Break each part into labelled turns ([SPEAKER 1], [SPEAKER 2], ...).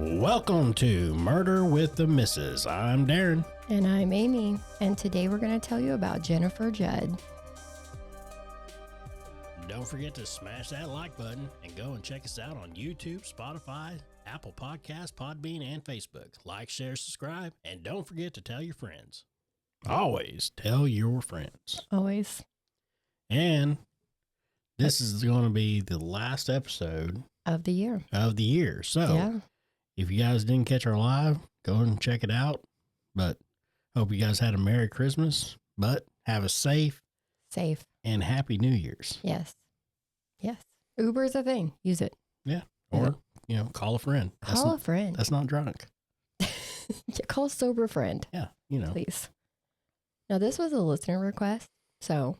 [SPEAKER 1] Welcome to Murder with the Missus. I'm Darren.
[SPEAKER 2] And I'm Amy, and today we're going to tell you about Jennifer Judd.
[SPEAKER 1] Don't forget to smash that like button and go and check us out on YouTube, Spotify, Apple Podcasts, Podbean, and Facebook. Like, share, subscribe, and don't forget to tell your friends. Always tell your friends.
[SPEAKER 2] Always.
[SPEAKER 1] And this is going to be the last episode
[SPEAKER 2] Of the year.
[SPEAKER 1] So
[SPEAKER 2] Yeah.
[SPEAKER 1] if you guys didn't catch our live, go and check it out. But hope you guys had a Merry Christmas, but have a safe and Happy New Year's.
[SPEAKER 2] Yes. Uber is a thing. Use it.
[SPEAKER 1] Yeah. Or, call a friend.
[SPEAKER 2] Call a friend.
[SPEAKER 1] That's not drunk.
[SPEAKER 2] Yeah, call a sober friend.
[SPEAKER 1] Yeah.
[SPEAKER 2] Please. Now, this was a listener request, so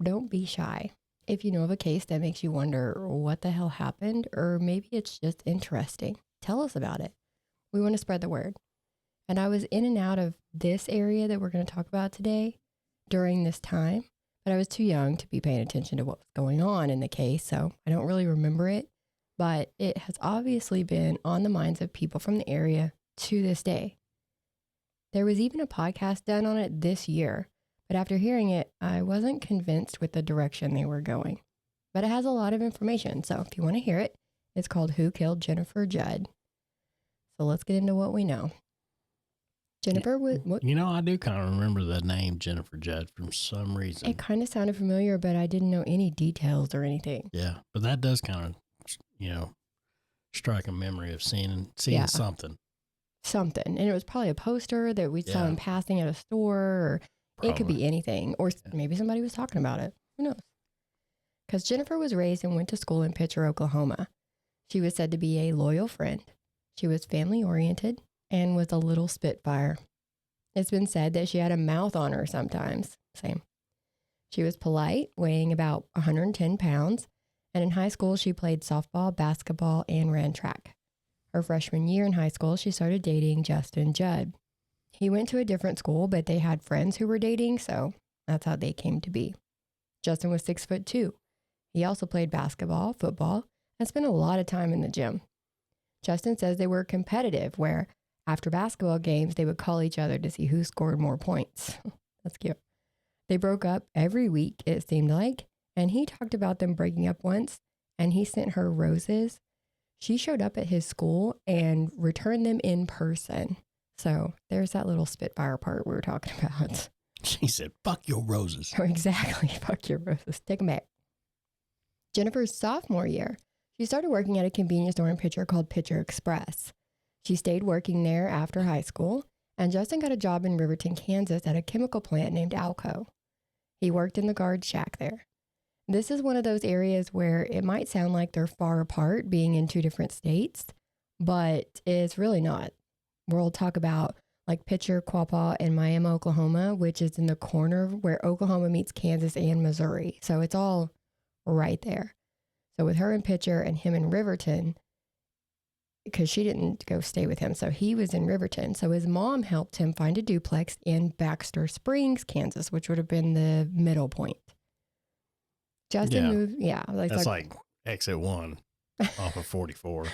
[SPEAKER 2] don't be shy. If you know of a case that makes you wonder what the hell happened, or maybe it's just interesting, tell us about it. We want to spread the word. And I was in and out of this area that we're going to talk about today during this time, but I was too young to be paying attention to what was going on in the case, so I don't really remember it. But it has obviously been on the minds of people from the area to this day. There was even a podcast done on it this year, but after hearing it, I wasn't convinced with the direction they were going. But it has a lot of information, so if you want to hear it, it's called Who Killed Jennifer Judd? So let's get into what we know. Jennifer was...
[SPEAKER 1] I do kind of remember the name Jennifer Judd for some reason.
[SPEAKER 2] It kind of sounded familiar, but I didn't know any details or anything.
[SPEAKER 1] Yeah, but that does kind of, strike a memory of seeing something.
[SPEAKER 2] Something. And it was probably a poster that we saw in passing at a store, or it could be anything. Or maybe somebody was talking about it. Who knows? Because Jennifer was raised and went to school in Pitcher, Oklahoma. She was said to be a loyal friend. She was family-oriented and was a little spitfire. It's been said that she had a mouth on her sometimes. Same. She was polite, weighing about 110 pounds. And in high school, she played softball, basketball, and ran track. Her freshman year in high school, she started dating Judd. He went to a different school, but they had friends who were dating, so that's how they came to be. Justin was 6'2". He also played basketball, football, and spent a lot of time in the gym. Justin says they were competitive, where after basketball games, they would call each other to see who scored more points. That's cute. They broke up every week, it seemed like, and he talked about them breaking up once, and he sent her roses. She showed up at his school and returned them in person. So there's that little spitfire part we were talking about.
[SPEAKER 1] She said, fuck your roses.
[SPEAKER 2] Oh, exactly. Fuck your roses. Take them back. Jennifer's sophomore year, she started working at a convenience store in Pitcher called Pitcher Express. She stayed working there after high school, and Justin got a job in Riverton, Kansas at a chemical plant named Alco. He worked in the guard shack there. This is one of those areas where it might sound like they're far apart, being in two different states, but it's really not. We'll talk about like Pitcher, Quapaw, and Miami, Oklahoma, which is in the corner where Oklahoma meets Kansas and Missouri. So it's all right there. So with her in Pitcher and him in Riverton, because she didn't go stay with him, so he was in Riverton. So his mom helped him find a duplex in Baxter Springs, Kansas, which would have been the middle point. Justin moved,
[SPEAKER 1] that's like exit 1 off of 44.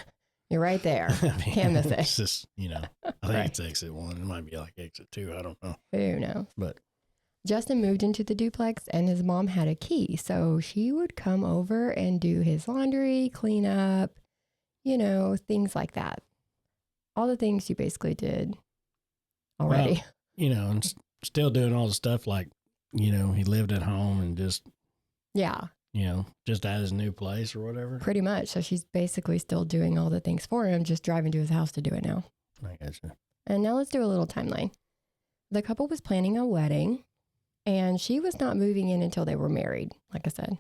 [SPEAKER 2] You're right there. Can't miss it.
[SPEAKER 1] It's just, I think it's exit 1. It might be like exit 2. I don't know.
[SPEAKER 2] Who knows?
[SPEAKER 1] But
[SPEAKER 2] Justin moved into the duplex and his mom had a key. So she would come over and do his laundry, clean up, things like that. All the things you basically did already.
[SPEAKER 1] Well, and still doing all the stuff like, he lived at home and just...
[SPEAKER 2] Yeah.
[SPEAKER 1] Just at his new place or whatever.
[SPEAKER 2] Pretty much. So she's basically still doing all the things for him, just driving to his house to do it now.
[SPEAKER 1] I gotcha.
[SPEAKER 2] And now let's do a little timeline. The couple was planning a wedding, and she was not moving in until they were married, like I said.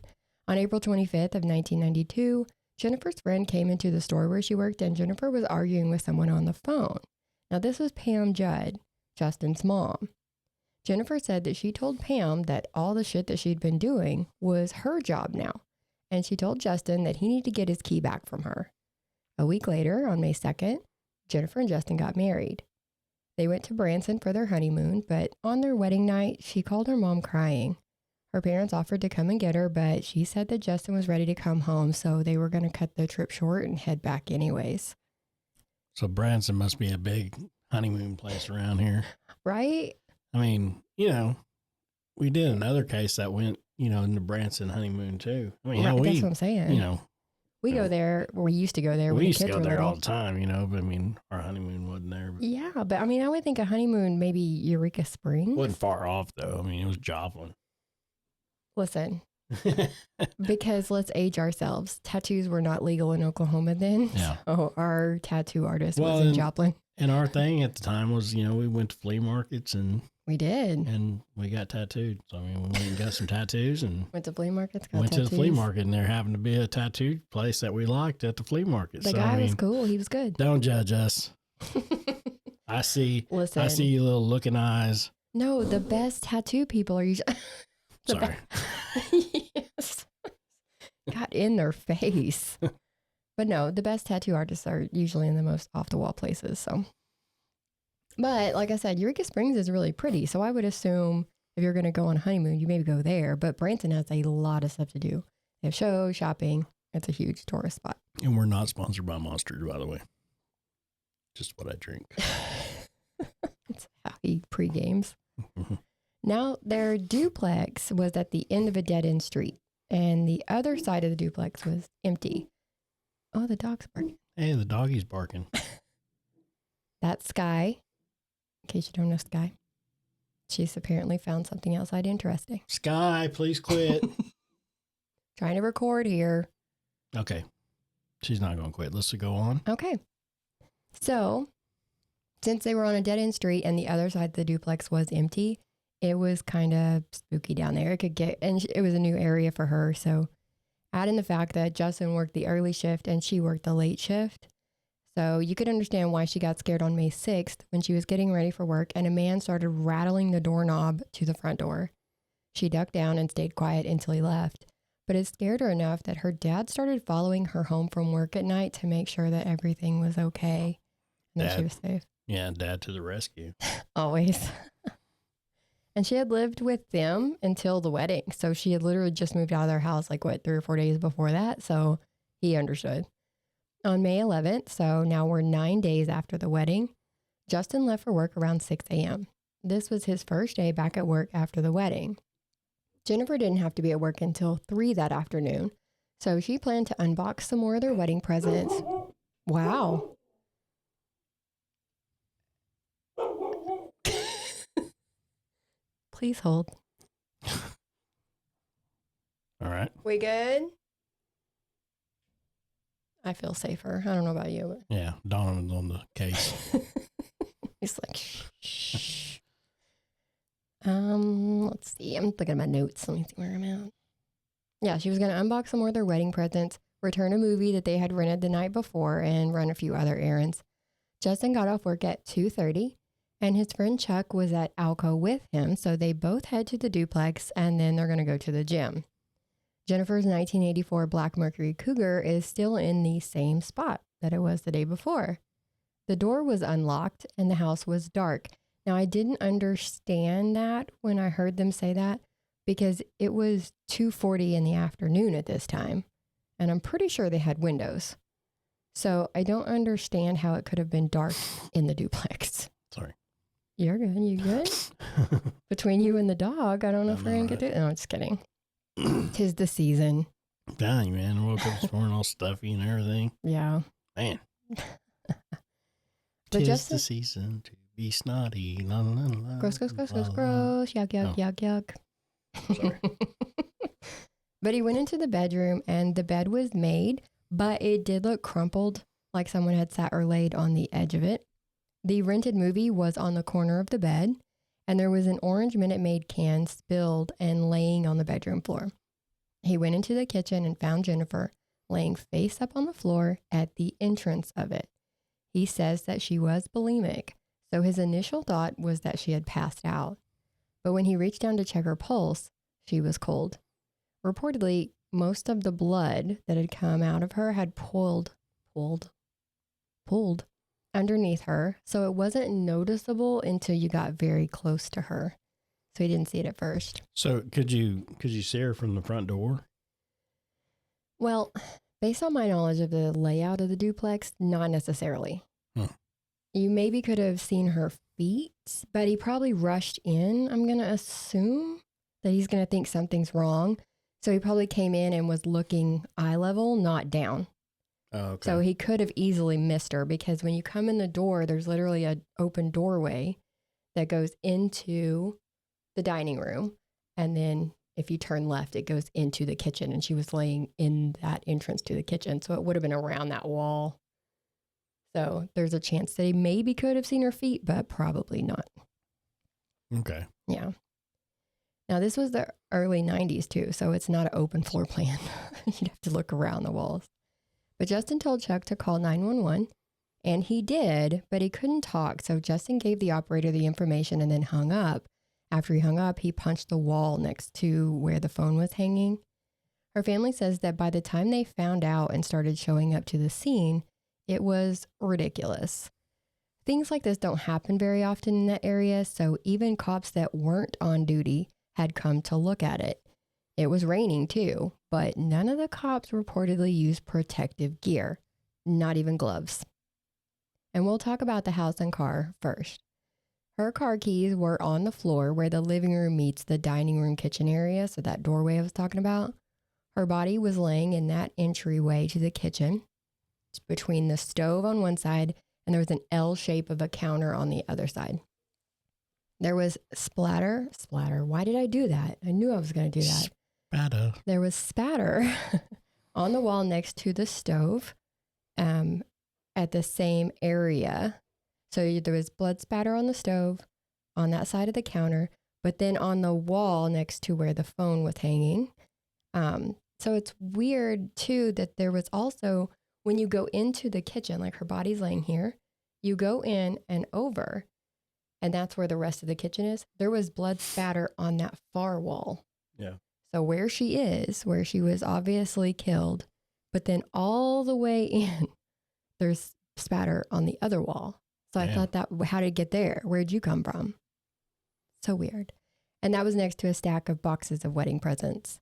[SPEAKER 2] On April 25th of 1992, Jennifer's friend came into the store where she worked, and Jennifer was arguing with someone on the phone. Now, this was Pam Judd, Justin's mom. Jennifer said that she told Pam that all the shit that she'd been doing was her job now. And she told Justin that he needed to get his key back from her. A week later, on May 2nd, Jennifer and Justin got married. They went to Branson for their honeymoon, but on their wedding night, she called her mom crying. Her parents offered to come and get her, but she said that Justin was ready to come home, so they were going to cut the trip short and head back anyways.
[SPEAKER 1] So Branson must be a big honeymoon place around here.
[SPEAKER 2] Right?
[SPEAKER 1] I mean, we did another case that went, in the Branson honeymoon too. I mean,
[SPEAKER 2] Right, that's what I'm saying. We go there, or we used to go there when
[SPEAKER 1] we
[SPEAKER 2] the
[SPEAKER 1] used to
[SPEAKER 2] kids
[SPEAKER 1] go
[SPEAKER 2] were
[SPEAKER 1] there
[SPEAKER 2] little.
[SPEAKER 1] all the time, but I mean, our honeymoon wasn't there. But
[SPEAKER 2] Yeah, but I mean, I would think a honeymoon, maybe Eureka Springs.
[SPEAKER 1] wasn't far off though. I mean, it was Joplin.
[SPEAKER 2] Listen, because let's age ourselves. Tattoos were not legal in Oklahoma then.
[SPEAKER 1] Yeah.
[SPEAKER 2] So our tattoo artist was in Joplin.
[SPEAKER 1] And our thing at the time was, we went to flea markets and
[SPEAKER 2] we did.
[SPEAKER 1] And we got tattooed. So, I mean, we went and got some tattoos and
[SPEAKER 2] went to flea markets,
[SPEAKER 1] went to the flea market, and there happened to be a tattoo place that we liked at the flea market.
[SPEAKER 2] The guy was cool. He was good.
[SPEAKER 1] Don't judge us. I see your little looking eyes.
[SPEAKER 2] No, the best tattoo people are usually.
[SPEAKER 1] Sorry.
[SPEAKER 2] Yes. Got in their face. But no, the best tattoo artists are usually in the most off the wall places. So, but like I said, Eureka Springs is really pretty. So I would assume if you're going to go on a honeymoon, you maybe go there. But Branson has a lot of stuff to do. They have shows, shopping. It's a huge tourist spot.
[SPEAKER 1] And we're not sponsored by Monster, by the way. Just what I drink.
[SPEAKER 2] That's how he pre-games. Now, their duplex was at the end of a dead-end street, and the other side of the duplex was empty. Oh, the dog's barking.
[SPEAKER 1] Hey, the doggy's barking.
[SPEAKER 2] That's Sky. In case you don't know Sky. She's apparently found something outside interesting.
[SPEAKER 1] Sky, please quit.
[SPEAKER 2] Trying to record here.
[SPEAKER 1] Okay. She's not going to quit. Let's go on.
[SPEAKER 2] Okay. So, since they were on a dead-end street and the other side of the duplex was empty, it was kind of spooky down there. And it was a new area for her. So, add in the fact that Justin worked the early shift and she worked the late shift. So, you could understand why she got scared on May 6th when she was getting ready for work and a man started rattling the doorknob to the front door. She ducked down and stayed quiet until he left. But it scared her enough that her dad started following her home from work at night to make sure that everything was okay and that she was safe.
[SPEAKER 1] Yeah, Dad to the rescue.
[SPEAKER 2] Always. And she had lived with them until the wedding. So she had literally just moved out of their house 3 or 4 days before that. So he understood. On May 11th, so now we're 9 days after the wedding, Justin left for work around 6 a.m. This was his first day back at work after the wedding. Jennifer didn't have to be at work until 3 that afternoon. So she planned to unbox some more of their wedding presents. Wow. Please hold.
[SPEAKER 1] All right.
[SPEAKER 2] We good? I feel safer. I don't know about you. But...
[SPEAKER 1] Yeah, Donovan's on the case.
[SPEAKER 2] He's like, shh. Let's see. I'm looking at my notes. Let me see where I'm at. Yeah, she was going to unbox some more of their wedding presents, return a movie that they had rented the night before, and run a few other errands. Justin got off work at 2:30. And his friend Chuck was at Alco with him, so they both head to the duplex, and then they're going to go to the gym. Jennifer's 1984 Black Mercury Cougar is still in the same spot that it was the day before. The door was unlocked, and the house was dark. Now, I didn't understand that when I heard them say that, because it was 2:40 in the afternoon at this time, and I'm pretty sure they had windows. So I don't understand how it could have been dark in the duplex.
[SPEAKER 1] Sorry.
[SPEAKER 2] You're good. You good? Between you and the dog, I don't know if we're going to get it. No, I'm just kidding. 'Tis the season.
[SPEAKER 1] Dang, man. I woke up this morning all stuffy and everything.
[SPEAKER 2] Yeah.
[SPEAKER 1] Man.
[SPEAKER 2] But
[SPEAKER 1] 'Tis the season to be snotty. La, la, la,
[SPEAKER 2] gross. Yuck, yuck.
[SPEAKER 1] Sorry.
[SPEAKER 2] But he went into the bedroom and the bed was made, but it did look crumpled, like someone had sat or laid on the edge of it. The rented movie was on the corner of the bed, and there was an orange Minute Maid can spilled and laying on the bedroom floor. He went into the kitchen and found Jennifer laying face up on the floor at the entrance of it. He says that she was bulimic, so his initial thought was that she had passed out. But when he reached down to check her pulse, she was cold. Reportedly, most of the blood that had come out of her had pulled underneath her, so it wasn't noticeable until you got very close to her. So he didn't see it at first.
[SPEAKER 1] So could you see her from the front door?
[SPEAKER 2] Well, based on my knowledge of the layout of the duplex, not necessarily. You maybe could have seen her feet, but he probably rushed in. I'm going to assume that he's going to think something's wrong. So he probably came in and was looking eye level, not down.
[SPEAKER 1] Oh, okay.
[SPEAKER 2] So he could have easily missed her because when you come in the door, there's literally an open doorway that goes into the dining room. And then if you turn left, it goes into the kitchen. And she was laying in that entrance to the kitchen. So it would have been around that wall. So there's a chance that he maybe could have seen her feet, but probably not.
[SPEAKER 1] Okay.
[SPEAKER 2] Yeah. Now, this was the early 90s too, so it's not an open floor plan. You'd have to look around the walls. But Justin told Chuck to call 911, and he did, but he couldn't talk. So Justin gave the operator the information and then hung up. After he hung up, he punched the wall next to where the phone was hanging. Her family says that by the time they found out and started showing up to the scene, it was ridiculous. Things like this don't happen very often in that area, so even cops that weren't on duty had come to look at it. It was raining too, but none of the cops reportedly used protective gear, not even gloves. And we'll talk about the house and car first. Her car keys were on the floor where the living room meets the dining room kitchen area, so that doorway I was talking about. Her body was laying in that entryway to the kitchen. It's between the stove on one side and there was an L shape of a counter on the other side. There was splatter. Why did I do that? I knew I was going to do that.
[SPEAKER 1] Spatter.
[SPEAKER 2] There was spatter on the wall next to the stove at the same area. So there was blood spatter on the stove on that side of the counter, but then on the wall next to where the phone was hanging. So it's weird too that there was also, when you go into the kitchen, like her body's laying here, you go in and over, and that's where the rest of the kitchen is. There was blood spatter on that far wall.
[SPEAKER 1] Yeah.
[SPEAKER 2] So where she was obviously killed, but then all the way in, there's spatter on the other wall. So I thought that, how did it get there? Where'd you come from? So weird. And that was next to a stack of boxes of wedding presents.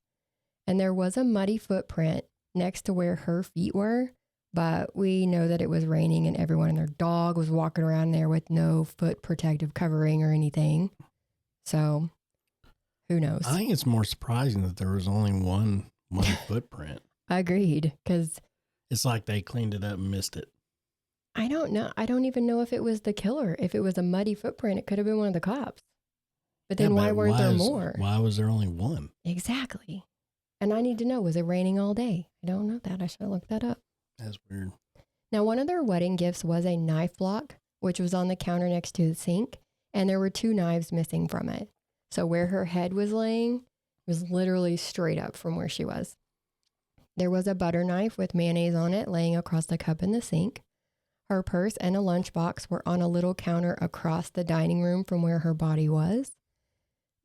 [SPEAKER 2] And there was a muddy footprint next to where her feet were, but we know that it was raining and everyone and their dog was walking around there with no foot protective covering or anything. So who knows?
[SPEAKER 1] I think it's more surprising that there was only one footprint.
[SPEAKER 2] Agreed, because
[SPEAKER 1] it's like they cleaned it up and missed it.
[SPEAKER 2] I don't know. I don't even know if it was the killer. If it was a muddy footprint, it could have been one of the cops. But then why weren't there more?
[SPEAKER 1] Why was there only one?
[SPEAKER 2] Exactly. And I need to know, was it raining all day? I don't know that. I should have looked that up.
[SPEAKER 1] That's weird.
[SPEAKER 2] Now, one of their wedding gifts was a knife block, which was on the counter next to the sink, and there were 2 knives missing from it. So where her head was laying was literally straight up from where she was. There was a butter knife with mayonnaise on it laying across the cup in the sink. Her purse and a lunchbox were on a little counter across the dining room from where her body was.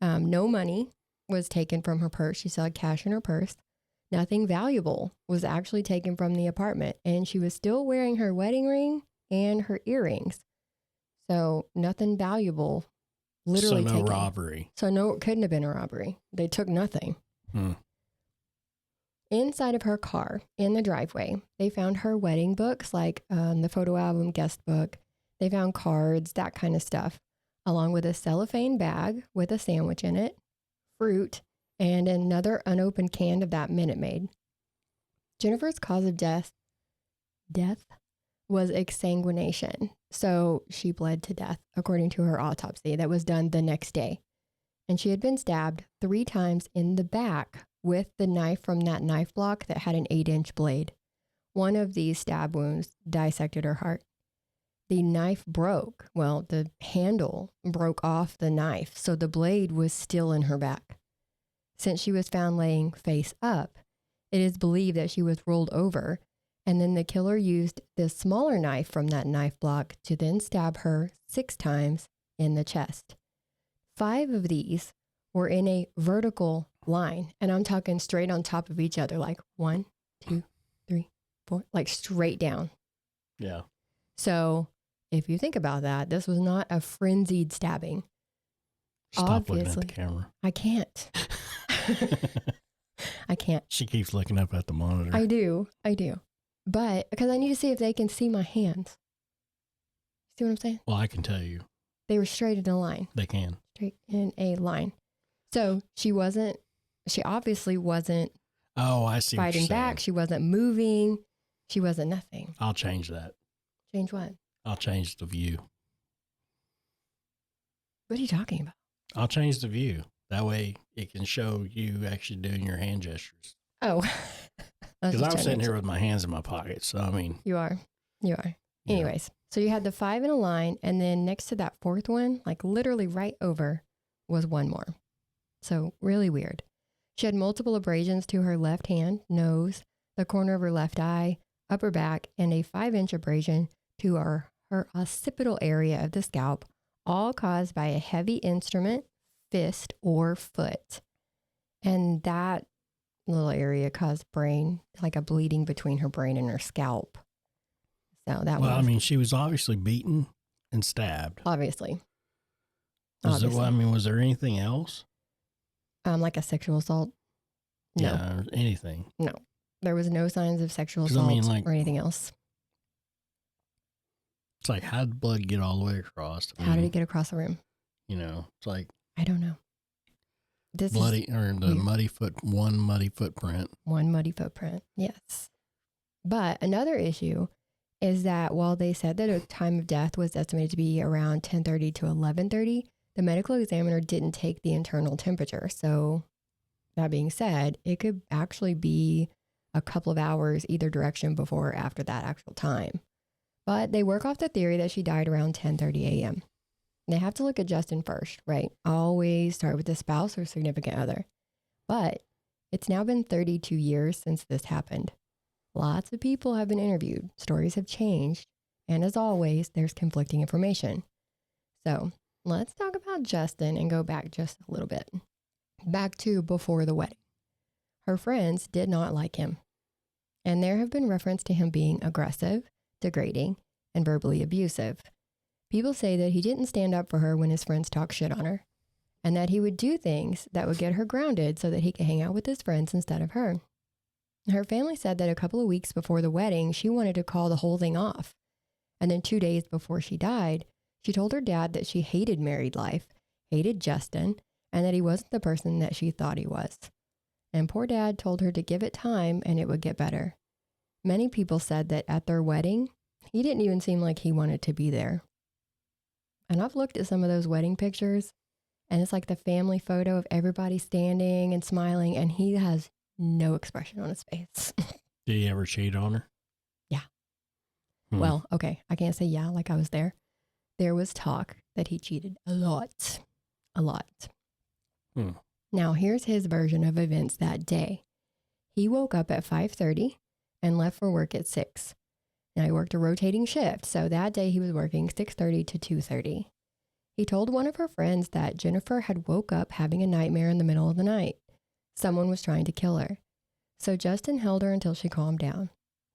[SPEAKER 2] No money was taken from her purse. She still had cash in her purse. Nothing valuable was actually taken from the apartment, and she was still wearing her wedding ring and her earrings. So nothing valuable, literally taken.
[SPEAKER 1] So no robbery.
[SPEAKER 2] So no, it couldn't have been a robbery. They took nothing. Inside of her car, in the driveway, they found her wedding books, like the photo album, guest book. They found cards, that kind of stuff, along with a cellophane bag with a sandwich in it, fruit, and another unopened can of that Minute Maid. Jennifer's cause of death was exsanguination. So she bled to death, according to her autopsy that was done the next day. And she had been stabbed 3 times in the back with the knife from that knife block that had an 8-inch blade. One of these stab wounds dissected her heart. The knife broke. Well, the handle broke off the knife, so the blade was still in her back. Since she was found laying face up, it is believed that she was rolled over, and then the killer used the smaller knife from that knife block to then stab her 6 times in the chest. 5 of these were in a vertical line, and I'm talking straight on top of each other, like 1, 2, 3, 4, like straight down.
[SPEAKER 1] Yeah.
[SPEAKER 2] So if you think about that, this was not a frenzied stabbing.
[SPEAKER 1] Stop looking at the camera.
[SPEAKER 2] I can't. I can't.
[SPEAKER 1] She keeps looking up at the monitor.
[SPEAKER 2] I do. But because I need to see if they can see my hands. See what I'm saying?
[SPEAKER 1] Well, I can tell you.
[SPEAKER 2] They were straight in a line.
[SPEAKER 1] They can.
[SPEAKER 2] Straight in a line. So she obviously wasn't
[SPEAKER 1] Oh, I see
[SPEAKER 2] fighting
[SPEAKER 1] what you're
[SPEAKER 2] back.
[SPEAKER 1] saying.
[SPEAKER 2] She wasn't moving. She wasn't nothing.
[SPEAKER 1] I'll change that.
[SPEAKER 2] Change what?
[SPEAKER 1] I'll change the view.
[SPEAKER 2] What are you talking about?
[SPEAKER 1] I'll change the view. That way it can show you actually doing your hand gestures.
[SPEAKER 2] Oh.
[SPEAKER 1] Because I'm sitting here with my hands in my pockets. So, I mean.
[SPEAKER 2] You are. You are.
[SPEAKER 1] Yeah.
[SPEAKER 2] Anyways, so you had the 5 in a line, and then next to that 4th one, like literally right over, was one more. So really weird. She had multiple abrasions to her left hand, nose, the corner of her left eye, upper back, and a 5-inch abrasion to her occipital area of the scalp, all caused by a heavy instrument, fist, or foot. And that little area caused like a bleeding between her brain and her scalp. So that
[SPEAKER 1] Well, I mean, she was obviously beaten and stabbed.
[SPEAKER 2] Obviously.
[SPEAKER 1] Was there anything else?
[SPEAKER 2] Like a sexual assault? No.
[SPEAKER 1] Yeah, or anything.
[SPEAKER 2] No. There was no signs of sexual assault or anything else.
[SPEAKER 1] It's like, how did blood get all the way across?
[SPEAKER 2] How did it get across the room?
[SPEAKER 1] You know, it's like.
[SPEAKER 2] I don't know.
[SPEAKER 1] Muddy footprint.
[SPEAKER 2] One muddy footprint, yes. But another issue is that while they said that a time of death was estimated to be around 10:30 to 11:30, the medical examiner didn't take the internal temperature. So that being said, it could actually be a couple of hours either direction before or after that actual time. But they work off the theory that she died around 10:30 a.m. They have to look at Justin first, right? Always start with the spouse or significant other. But it's now been 32 years since this happened. Lots of people have been interviewed. Stories have changed. And as always, there's conflicting information. So let's talk about Justin and go back just a little bit. Back to before the wedding. Her friends did not like him. And there have been reference to him being aggressive, degrading, and verbally abusive. People say that he didn't stand up for her when his friends talked shit on her, and that he would do things that would get her grounded so that he could hang out with his friends instead of her. Her family said that a couple of weeks before the wedding, she wanted to call the whole thing off. And then 2 days before she died, she told her dad that she hated married life, hated Justin, and that he wasn't the person that she thought he was. And poor dad told her to give it time and it would get better. Many people said that at their wedding, he didn't even seem like he wanted to be there. And I've looked at some of those wedding pictures, and it's like the family photo of everybody standing and smiling, and he has no expression on his face.
[SPEAKER 1] Did he ever cheat on her?
[SPEAKER 2] Yeah. Well, okay, I can't say yeah, like I was there. There was talk that he cheated a lot. A lot. Now, here's his version of events that day. He woke up at 5:30 and left for work at 6. Now, he worked a rotating shift, so that day he was working 6:30 to 2:30. He told one of her friends that Jennifer had woke up having a nightmare in the middle of the night. Someone was trying to kill her. So Justin held her until she calmed down.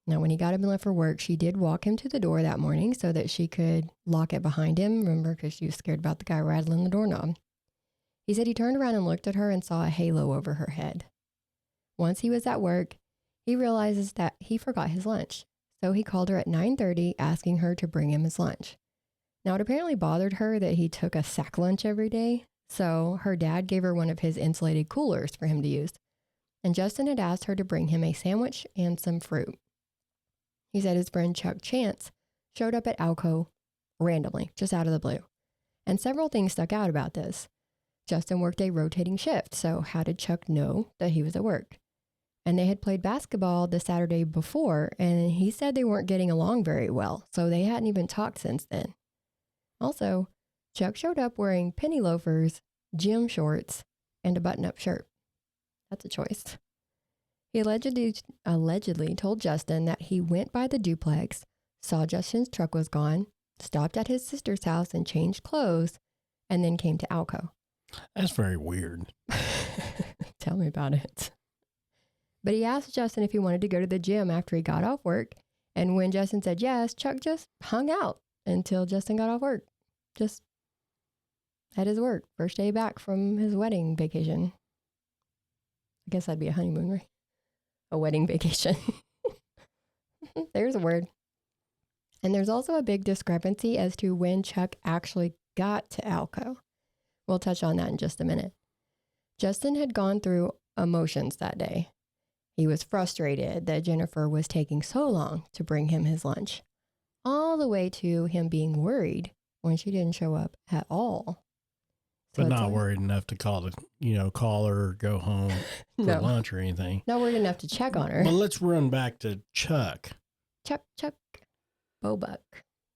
[SPEAKER 2] Now, when he got up and left for work, she did walk him to the door that morning so that she could lock it behind him. Remember, because she was scared about the guy rattling the doorknob. He said he turned around and looked at her and saw a halo over her head. Once he was at work, he realizes that he forgot his lunch. So he called her at 9:30 asking her to bring him his lunch. Now, it apparently bothered her that he took a sack lunch every day. So her dad gave her one of his insulated coolers for him to use. And Justin had asked her to bring him a sandwich and some fruit. He said his friend Chuck Chance showed up at Alco randomly, just out of the blue. And several things stuck out about this. Justin worked a rotating shift, so how did Chuck know that he was at work? And they had played basketball the Saturday before, and he said they weren't getting along very well, so they hadn't even talked since then. Also, Chuck showed up wearing penny loafers, gym shorts, and a button-up shirt. That's a choice. He allegedly told Justin that he went by the duplex, saw Justin's truck was gone, stopped at his sister's house and changed clothes, and then came to Alco.
[SPEAKER 1] That's very weird.
[SPEAKER 2] Tell me about it. But he asked Justin if he wanted to go to the gym after he got off work. And when Justin said yes, Chuck just hung out until Justin got off work. Just at his work. First day back from his wedding vacation. I guess that'd be a honeymoon, right? A wedding vacation. There's a word. And there's also a big discrepancy as to when Chuck actually got to Alco. We'll touch on that in just a minute. Justin had gone through emotions that day. He was frustrated that Jennifer was taking so long to bring him his lunch, all the way to him being worried when she didn't show up at all. So
[SPEAKER 1] but not worried enough to call her or go home for lunch or anything.
[SPEAKER 2] Not worried enough to check on her.
[SPEAKER 1] But let's run back to Chuck.
[SPEAKER 2] Chuck. Bobuck.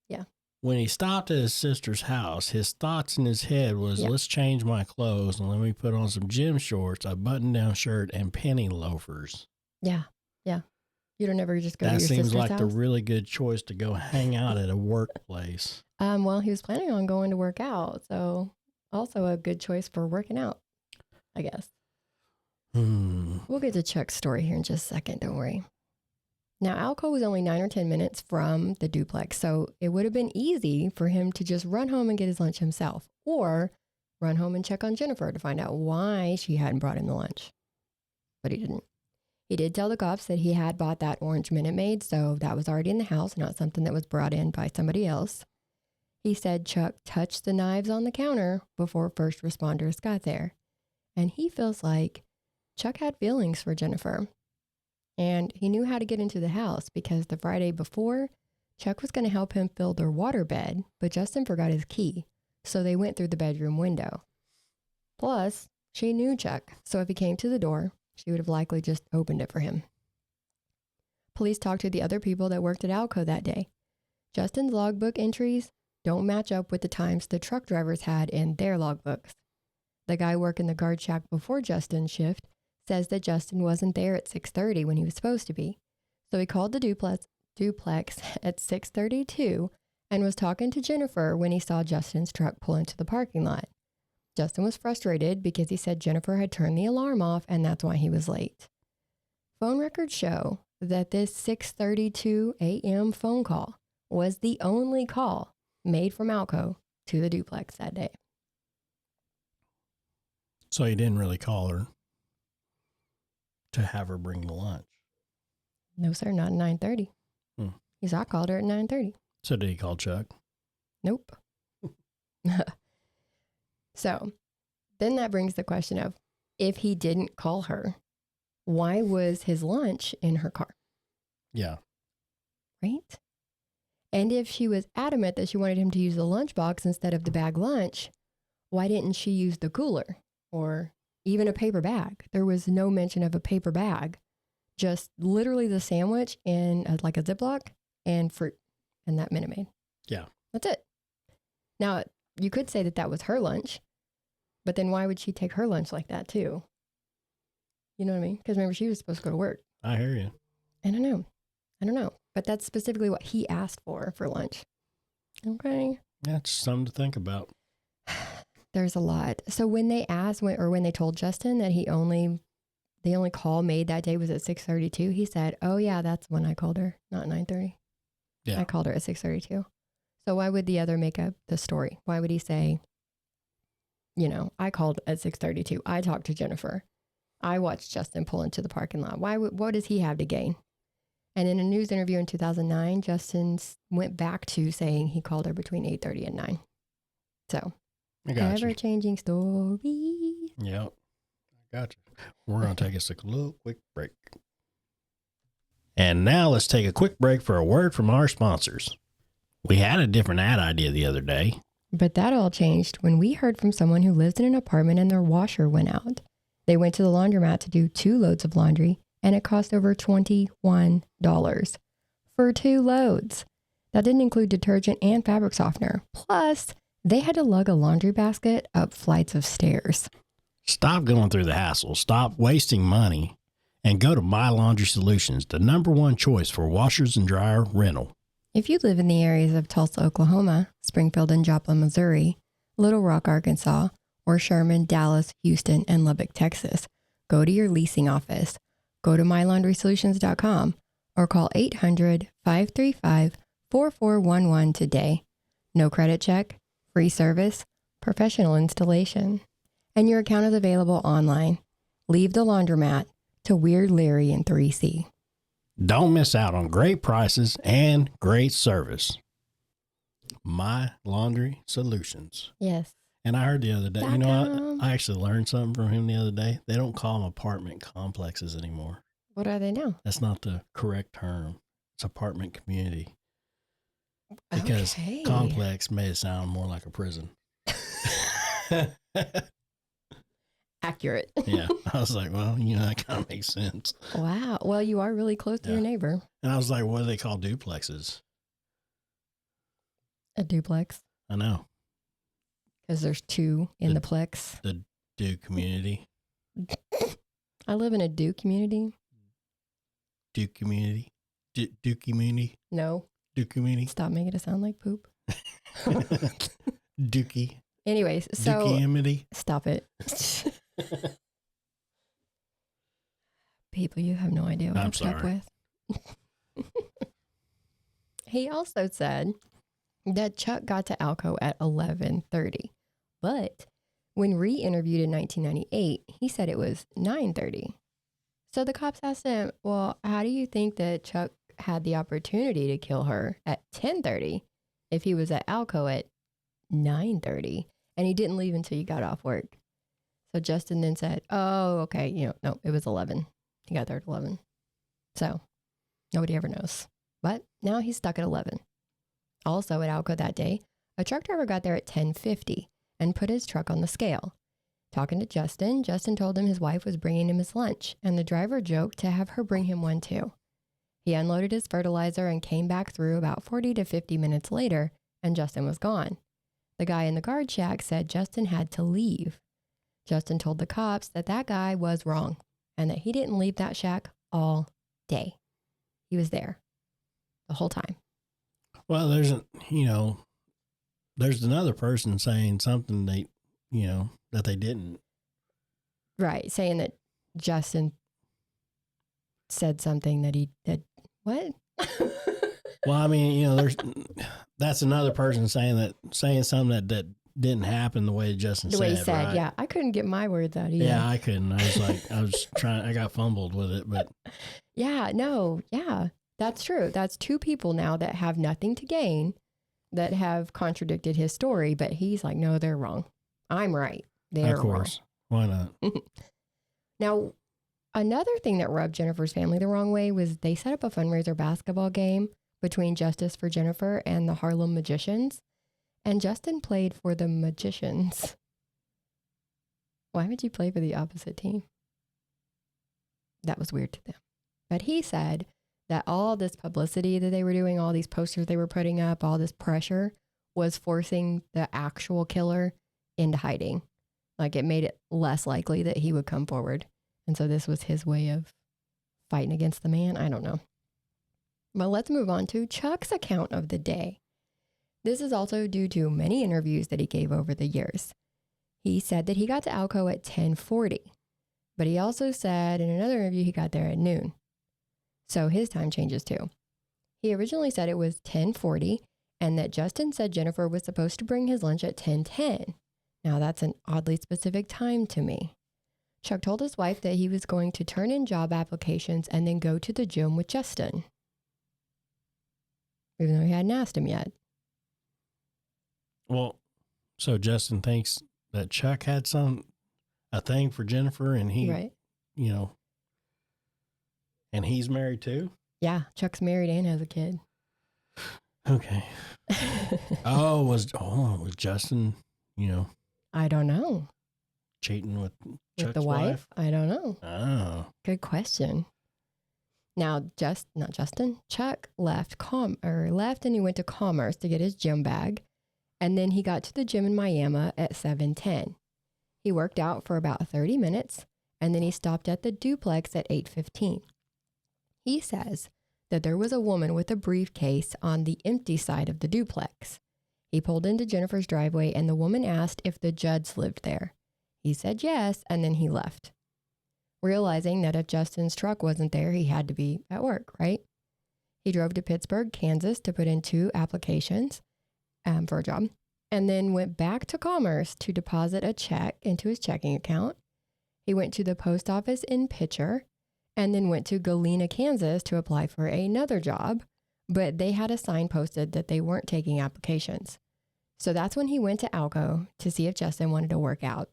[SPEAKER 2] Yeah.
[SPEAKER 1] When he stopped at his sister's house, his thoughts in his head was, let's change my clothes and let me put on some gym shorts, a button-down shirt, and penny loafers.
[SPEAKER 2] Yeah. You don't ever just go to your sister's house? That seems like
[SPEAKER 1] the really good choice to go hang out at a workplace.
[SPEAKER 2] Well, he was planning on going to work out, so also a good choice for working out, I guess. We'll get to Chuck's story here in just a second, don't worry. Now, Alco was only 9 or 10 minutes from the duplex, so it would have been easy for him to just run home and get his lunch himself, or run home and check on Jennifer to find out why she hadn't brought him the lunch. But he didn't. He did tell the cops that he had bought that orange Minute Maid, so that was already in the house, not something that was brought in by somebody else. He said Chuck touched the knives on the counter before first responders got there. And he feels like Chuck had feelings for Jennifer. And he knew how to get into the house because the Friday before, Chuck was going to help him fill their water bed, but Justin forgot his key, so they went through the bedroom window. Plus, she knew Chuck, so if he came to the door, she would have likely just opened it for him. Police talked to the other people that worked at Alco that day. Justin's logbook entries don't match up with the times the truck drivers had in their logbooks. The guy working the guard shack before Justin's shift says that Justin wasn't there at 6:30 when he was supposed to be. So he called the duplex at 6:32 and was talking to Jennifer when he saw Justin's truck pull into the parking lot. Justin was frustrated because he said Jennifer had turned the alarm off and that's why he was late. Phone records show that this 6:32 a.m. phone call was the only call made from Alco to the duplex that day.
[SPEAKER 1] So he didn't really call her to have her bring the lunch?
[SPEAKER 2] No, sir, not at 9:30. He said I called her at 9:30.
[SPEAKER 1] So did he call Chuck?
[SPEAKER 2] Nope. So then that brings the question of, if he didn't call her, why was his lunch in her car?
[SPEAKER 1] Yeah.
[SPEAKER 2] Right? And if she was adamant that she wanted him to use the lunchbox instead of the bag lunch, why didn't she use the cooler or even a paper bag? There was no mention of a paper bag, just literally the sandwich in like a Ziploc and fruit and that Minute Maid.
[SPEAKER 1] Yeah.
[SPEAKER 2] That's it. Now, you could say that that was her lunch, but then why would she take her lunch like that too? You know what I mean? Because remember, she was supposed to go to work.
[SPEAKER 1] I hear you.
[SPEAKER 2] I don't know. But that's specifically what he asked for lunch. Okay.
[SPEAKER 1] That's something to think about.
[SPEAKER 2] There's a lot. So when they asked, when they told Justin that the only call made that day was at 6:32, he said, "Oh yeah, that's when I called her, not 9:30. Yeah, I called her at 6:32." So why would the other make up the story? Why would he say, I called at 6:32. I talked to Jennifer. I watched Justin pull into the parking lot. What does he have to gain? And in a news interview in 2009, Justin went back to saying he called her between 8:30 and 9. So, ever-changing story.
[SPEAKER 1] Yep. I got you. We're going to take us a little quick break. And now let's take a quick break for a word from our sponsors. We had a different ad idea the other day.
[SPEAKER 2] But that all changed when we heard from someone who lives in an apartment and their washer went out. They went to the laundromat to do 2 loads of laundry, and it cost over $21 for 2 loads. That didn't include detergent and fabric softener. Plus, they had to lug a laundry basket up flights of stairs.
[SPEAKER 1] Stop going through the hassle. Stop wasting money and go to My Laundry Solutions, the #1 choice for washers and dryer rental.
[SPEAKER 2] If you live in the areas of Tulsa, Oklahoma, Springfield and Joplin, Missouri, Little Rock, Arkansas, or Sherman, Dallas, Houston, and Lubbock, Texas, go to your leasing office, go to mylaundrysolutions.com, or call 800-535-4411 today. No credit check, free service, professional installation. And your account is available online. Leave the laundromat to Weird Larry in 3C.
[SPEAKER 1] Don't miss out on great prices and great service. My Laundry Solutions.
[SPEAKER 2] Yes.
[SPEAKER 1] And I heard the other day,
[SPEAKER 2] .com.
[SPEAKER 1] I actually learned something from him the other day. They don't call them apartment complexes anymore.
[SPEAKER 2] What are they now?
[SPEAKER 1] That's not the correct term. It's apartment community. Because complex made it sound more like a prison.
[SPEAKER 2] Accurate.
[SPEAKER 1] Yeah. I was like, well, that kind of makes sense.
[SPEAKER 2] Wow. Well, you are really close to your neighbor.
[SPEAKER 1] And I was like, what do they call duplexes?
[SPEAKER 2] A duplex.
[SPEAKER 1] I know.
[SPEAKER 2] Because there's two in the plex.
[SPEAKER 1] The Duke community.
[SPEAKER 2] I live in a Duke community.
[SPEAKER 1] Duke community. Duke community.
[SPEAKER 2] No.
[SPEAKER 1] Duke community.
[SPEAKER 2] Stop making it sound like poop.
[SPEAKER 1] Dookie.
[SPEAKER 2] Anyways, so
[SPEAKER 1] Dookie-imity.
[SPEAKER 2] Stop it. People, you have no idea what I'm stuck with. He also said that Chuck got to Alco at 11:30, but when re-interviewed in 1998, he said it was 9:30. So the cops asked him, well, how do you think that Chuck had the opportunity to kill her at 10:30 if he was at Alco at 9:30 and he didn't leave until you got off work? So Justin then said, oh, okay, no, it was 11. He got there at 11. So nobody ever knows. But now he's stuck at 11. Also at Alco that day, a truck driver got there at 10:50 and put his truck on the scale. Talking to Justin, Justin told him his wife was bringing him his lunch, and the driver joked to have her bring him one too. He unloaded his fertilizer and came back through about 40 to 50 minutes later, and Justin was gone. The guy in the guard shack said Justin had to leave. Justin told the cops that that guy was wrong and that he didn't leave that shack all day. He was there the whole time.
[SPEAKER 1] Well, there's another person saying something that they didn't.
[SPEAKER 2] Right. Saying that Justin said something that he did. What?
[SPEAKER 1] Well, I mean, that's another person saying something that didn't happen the way Justin said.
[SPEAKER 2] The way he said,
[SPEAKER 1] right?
[SPEAKER 2] yeah. I couldn't get my words out either.
[SPEAKER 1] Yeah, I couldn't. I got fumbled with it, but.
[SPEAKER 2] Yeah, that's true. That's two people now that have nothing to gain that have contradicted his story, but he's like, no, they're wrong. I'm right. They're
[SPEAKER 1] wrong. Of course. Why not?
[SPEAKER 2] Now, another thing that rubbed Jennifer's family the wrong way was they set up a fundraiser basketball game between Justice for Jennifer and the Harlem Magicians, and Justin played for the Magicians. Why would you play for the opposite team? That was weird to them. But he said that all this publicity that they were doing, all these posters they were putting up, all this pressure was forcing the actual killer into hiding. Like it made it less likely that he would come forward. And so this was his way of fighting against the man. I don't know. But let's move on to Chuck's account of the day. This is also due to many interviews that he gave over the years. He said that he got to Alco at 10:40, but he also said in another interview he got there at noon. So his time changes too. He originally said it was 10:40 and that Justin said Jennifer was supposed to bring his lunch at 10:10. Now that's an oddly specific time to me. Chuck told his wife that he was going to turn in job applications and then go to the gym with Justin, even though he hadn't asked him yet.
[SPEAKER 1] Well, so Justin thinks that Chuck had a thing for Jennifer and he,
[SPEAKER 2] right.
[SPEAKER 1] And he's married too?
[SPEAKER 2] Yeah, Chuck's married and has a kid.
[SPEAKER 1] Okay. Was Justin,
[SPEAKER 2] I don't know.
[SPEAKER 1] Cheating with Chuck's
[SPEAKER 2] the wife? I don't know.
[SPEAKER 1] Oh.
[SPEAKER 2] Good question. Now, Chuck left and he went to Commerce to get his gym bag. And then he got to the gym in Miami at 7:10. He worked out for about 30 minutes and then he stopped at the duplex at 8:15. He says that there was a woman with a briefcase on the empty side of the duplex. He pulled into Jennifer's driveway and the woman asked if the Judds lived there. He said yes, and then he left, realizing that if Justin's truck wasn't there, he had to be at work, right? He drove to Pittsburgh, Kansas to put in 2 applications for a job, and then went back to Commerce to deposit a check into his checking account. He went to the post office in Pitcher, and then went to Galena, Kansas to apply for another job, but they had a sign posted that they weren't taking applications. So that's when he went to Alco to see if Justin wanted to work out.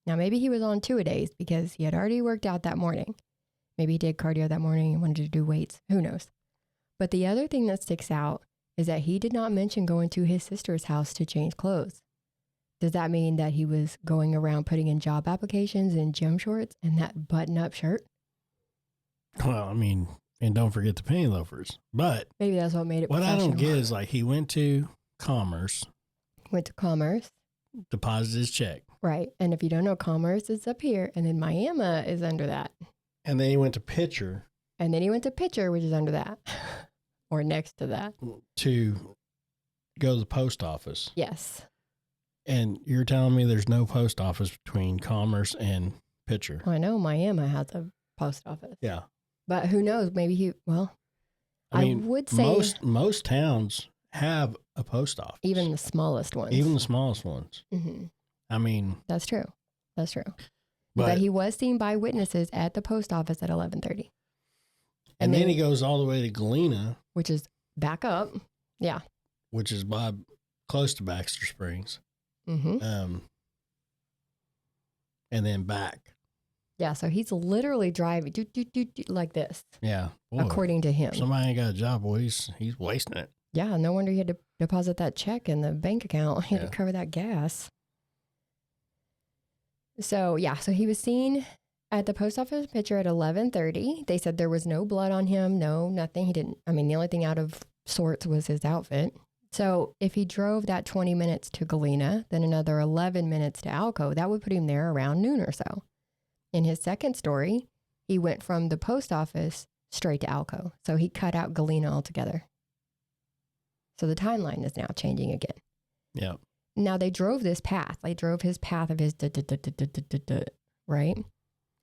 [SPEAKER 2] Now, maybe he was on two-a-days because he had already worked out that morning. Maybe he did cardio that morning and wanted to do weights. Who knows? But the other thing that sticks out is that he did not mention going to his sister's house to change clothes. Does that mean that he was going around putting in job applications in gym shorts and that button-up shirt?
[SPEAKER 1] Well, I mean, and don't forget the penny loafers. But
[SPEAKER 2] maybe that's what made it
[SPEAKER 1] what I don't get is like he went to Commerce.
[SPEAKER 2] Went to Commerce.
[SPEAKER 1] Deposited his check.
[SPEAKER 2] Right. And if you don't know, Commerce is up here. And then Miami is under that.
[SPEAKER 1] And then he went to Pitcher.
[SPEAKER 2] And then he went to Pitcher, which is under that. Or next to that.
[SPEAKER 1] To go to the post office.
[SPEAKER 2] Yes.
[SPEAKER 1] And you're telling me there's no post office between Commerce and Pitcher?
[SPEAKER 2] Well, I know Miami has a post office.
[SPEAKER 1] Yeah.
[SPEAKER 2] But who knows? Maybe I mean, would say
[SPEAKER 1] most towns have a post office.
[SPEAKER 2] Even the smallest ones.
[SPEAKER 1] Even the smallest ones.
[SPEAKER 2] Mm-hmm.
[SPEAKER 1] I mean.
[SPEAKER 2] That's true. That's true. But he was seen by witnesses at the post office at 11:30.
[SPEAKER 1] And then he goes all the way to Galena.
[SPEAKER 2] Which is back up. Yeah.
[SPEAKER 1] Which is close to Baxter Springs.
[SPEAKER 2] Mm-hmm.
[SPEAKER 1] And then back.
[SPEAKER 2] Yeah, so he's literally driving like this.
[SPEAKER 1] Yeah. Boy,
[SPEAKER 2] according to him.
[SPEAKER 1] Somebody ain't got a job, boy. He's wasting it.
[SPEAKER 2] Yeah, no wonder he had to deposit that check in the bank account. He had to cover that gas. So, so he was seen at the post office Pitcher at 11:30. They said there was no blood on him. No, nothing. The only thing out of sorts was his outfit. So if he drove that 20 minutes to Galena, then another 11 minutes to Alco, that would put him there around noon or so. In his second story, he went from the post office straight to Alco. So he cut out Galena altogether. So the timeline is now changing again.
[SPEAKER 1] Yeah.
[SPEAKER 2] Now they drove this path. They drove his path of his right?